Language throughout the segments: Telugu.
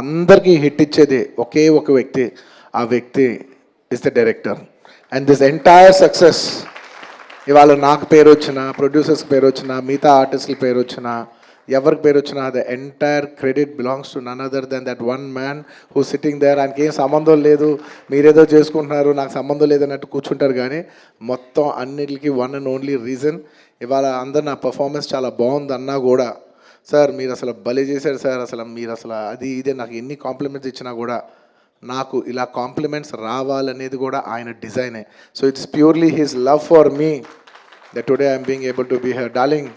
అందరికీ హిట్ ఇచ్చేది ఒకే ఒక వ్యక్తి, ఆ వ్యక్తి is the director. And this entire success ఇవాళ నాకు పేరు వచ్చినా, ప్రొడ్యూసర్స్కి పేరు వచ్చినా, మిగతా ఆర్టిస్టుల పేరు వచ్చినా, ఎవరికి పేరు వచ్చినా, the entire credit belongs to none other than that one man who sitting there. ఆయనకి ఏం సంబంధం లేదు, మీరేదో చేసుకుంటున్నారు, నాకు సంబంధం లేదన్నట్టు కూర్చుంటారు. కానీ మొత్తం అన్నిటికీ వన్ అండ్ ఓన్లీ రీజన్, ఇవాళ అందరు నా పర్ఫార్మెన్స్ చాలా బాగుంది అన్నా కూడా, సార్ మీరు అసలు భలే చేశారు సార్, అసలు మీరు అసలు అది ఇదే నాకు ఎన్ని కాంప్లిమెంట్స్ ఇచ్చినా కూడా నాకు ఇలా కాంప్లిమెంట్స్ రావాలనేది కూడా ఆయన డిజైనే. So it's purely his love for me that today I'm being able to be here. Darling,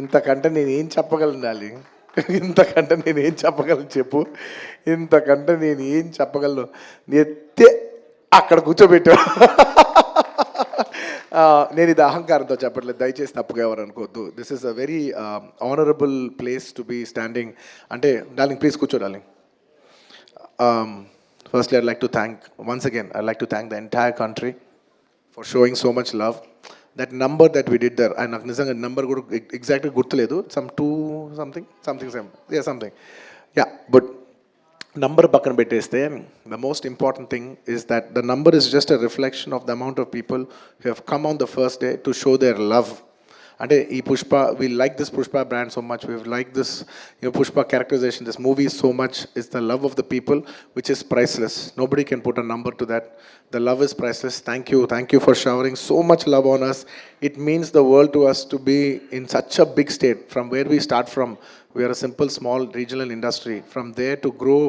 ఇంతకంటే నేను ఏం చెప్పగలను డార్లింగ్? ఇంతకంటే నేను ఏం చెప్పగలను చెప్పు? ఇంతకంటే నేను ఏం చెప్పగలను? ఎత్తే అక్కడ కూర్చోబెట్టా. నేను ఇది అహంకారంతో చెప్పట్లేదు, దయచేసి తప్పుగా ఎవరు అనుకోవద్దు. This is a very honourable place to be standing. అంటే డార్లింగ్ ప్లీజ్ కూర్చో darling. Firstly, I'd like to thank, once again, I'd like to thank the entire country for showing so much love. That number that we did there, and nizanga number kuda exactly gurtuledu, some 2 something yeah, something, yeah, but number pakkana petteste, the most important thing is that the number is just a reflection of the amount of people who have come on the first day to show their love. And Pushpa, we like this Pushpa brand so much, we like this Pushpa characterization, this movie so much. It's the love of the people which is priceless. Nobody can put a number to that. The love is priceless. Thank you for showering so much love on us. It means the world to us to be in such a big state. From where we start from, we are a simple small regional industry. From there to grow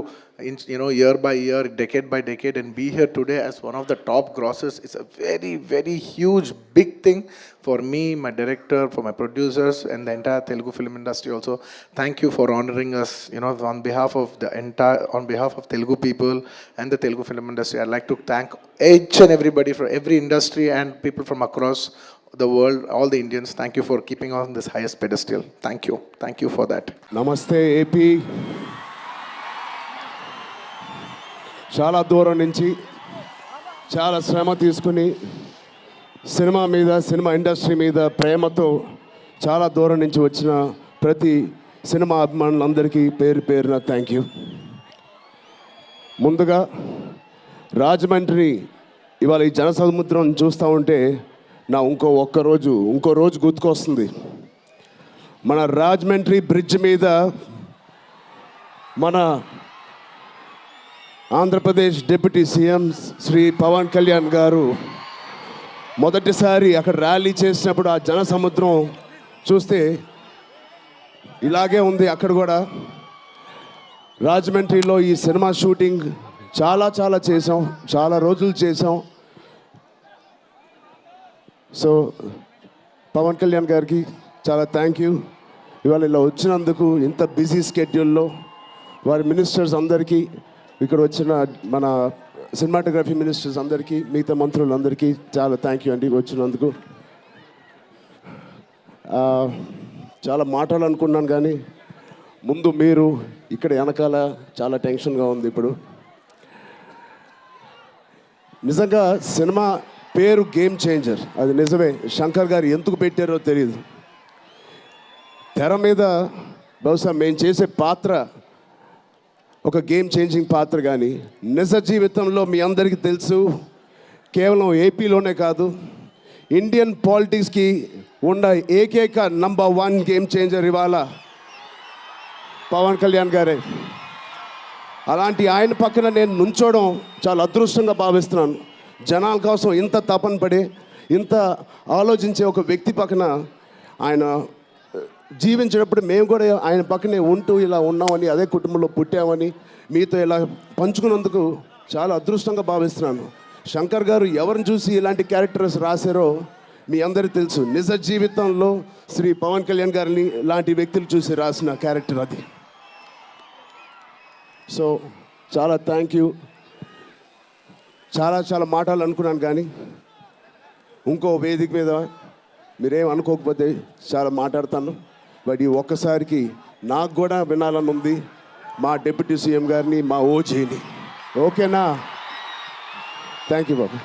in, year by year, decade by decade, and be here today as one of the top grossers, it's a very, very huge, big thing for me, my director, for my producers, and the entire Telugu film industry also. Thank you for honoring us, on behalf of Telugu people and the Telugu film industry. I'd like to thank each and everybody from every industry and people from across the world, all the Indians. Thank you for keeping on this highest pedestal. Thank you for that. Namaste AP. చాలా దూరం నుంచి చాలా శ్రమ తీసుకుని సినిమా మీద, సినిమా ఇండస్ట్రీ మీద ప్రేమతో చాలా దూరం నుంచి వచ్చిన ప్రతి సినిమా అభిమానులందరికీ పేరు పేరున థ్యాంక్ యూ. ముందుగా రాజమండ్రి ఇవాళ ఈ జనసముద్రం చూస్తూ ఉంటే నా ఇంకో రోజు గుర్తుకొస్తుంది. మన రాజమండ్రి బ్రిడ్జ్ మీద మన ఆంధ్రప్రదేశ్ డిప్యూటీ సీఎం శ్రీ పవన్ కళ్యాణ్ గారు మొదటిసారి అక్కడ ర్యాలీ చేసినప్పుడు ఆ జనసముద్రం చూస్తే ఇలాగే ఉంది. అక్కడ కూడా రాజమండ్రిలో ఈ సినిమా షూటింగ్ చాలా చేసాం, చాలా రోజులు చేసాం. సో పవన్ కళ్యాణ్ గారికి చాలా థ్యాంక్ యూ. ఇవాళ ఇలా వచ్చినందుకు, ఇంత బిజీ స్కెడ్యూల్లో వారి మినిస్టర్స్ అందరికీ, ఇక్కడ వచ్చిన మన సినిమాటోగ్రఫీ మినిస్టర్స్ అందరికీ, మిగతా మంత్రులందరికీ చాలా థ్యాంక్ యూ అండి వచ్చినందుకు. చాలా మాట్లాడాలనుకున్నాను కానీ ముందు మీరు ఇక్కడ వెనకాల చాలా టెన్షన్గా ఉంది. ఇప్పుడు నిజంగా సినిమా పేరు గేమ్ చేంజర్, అది నిజమే. శంకర్ గారు ఎందుకు పెట్టారో తెలియదు. తెర మీద బహుశా మేము చేసే పాత్ర ఒక గేమ్ చేంజింగ్ పాత్ర, కానీ నిజ జీవితంలో మీ అందరికీ తెలుసు, కేవలం ఏపీలోనే కాదు, ఇండియన్ పాలిటిక్స్కి ఉన్న ఏకైక నంబర్ 1 గేమ్ చేంజర్ ఇవాళ పవన్ కళ్యాణ్ గారే. అలాంటి ఆయన పక్కన నేను నుంచోవడం చాలా అదృష్టంగా భావిస్తున్నాను. జనాల కోసం ఇంత తపన పడే, ఇంత ఆలోచించే ఒక వ్యక్తి పక్కన ఆయన జీవించేటప్పుడు మేము కూడా ఆయన పక్కనే ఉంటూ ఇలా ఉన్నామని, అదే కుటుంబంలో పుట్టామని మీతో ఇలా పంచుకున్నందుకు చాలా అదృష్టంగా భావిస్తున్నాను. శంకర్ గారు ఎవరిని చూసి ఇలాంటి క్యారెక్టర్స్ రాశారో మీ అందరికీ తెలుసు. నిజ జీవితంలో శ్రీ పవన్ కళ్యాణ్ గారిని లాంటి వ్యక్తులు చూసి రాసిన క్యారెక్టర్ అది. సో చాలా థ్యాంక్ యూ. చాలా మాట్లాడాలనుకున్నాను కానీ ఇంకో వేదిక మీద మీరేం అనుకోకపోతే చాలా మాట్లాడతాను. బట్ ఈ ఒక్కసారికి నాకు కూడా వినాలని ఉంది మా డిప్యూటీ సీఎం గారిని, మా ఓజీని. ఓకేనా? Thank you Babu.